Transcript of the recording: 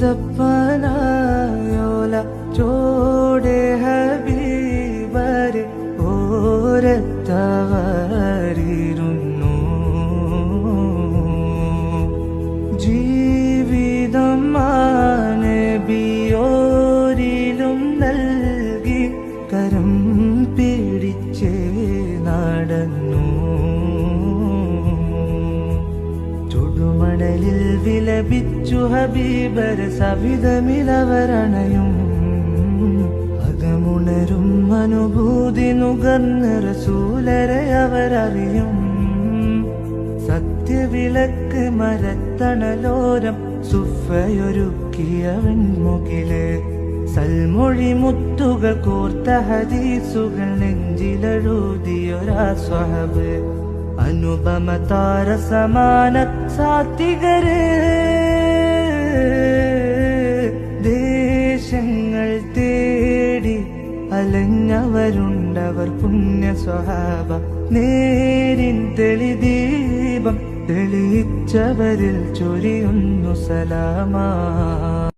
ദപ്പനായോല ചോടെ ഹബീബരെ ഓരത്തവരിരുന്നു. ജീവിതം നബിയോരിലും നൽകി കരം പിടിച്ചേ നടന്നു. ചുടുമണലിൽ വിലപിച്ചു ഹബീബർ സവിധമിലവരണയും. അകമുണരും അനുഭൂതി നുകർന്ന റസൂലരെ അവരറിയും. സത്യവിളക്ക് മരത്തണലോരം സുഫയൊരുക്കിയവൻ മുകില്. സൽമൊഴി മുത്തുകൾ കോർത്ത ഹദീസുകൾ നെഞ്ചിലെഴുതിയൊരാ സ്വഹബ്. അനുപമ താര സമാന സാത്വികര്. ദേശങ്ങൾ തേടി അലഞ്ഞവരുണ്ടവർ പുണ്യ സ്വഹാബ. നേരിൻ തെളിദീപം തെളിയിച്ചവരിൽ ചൊരിയുന്നു സലാമാ.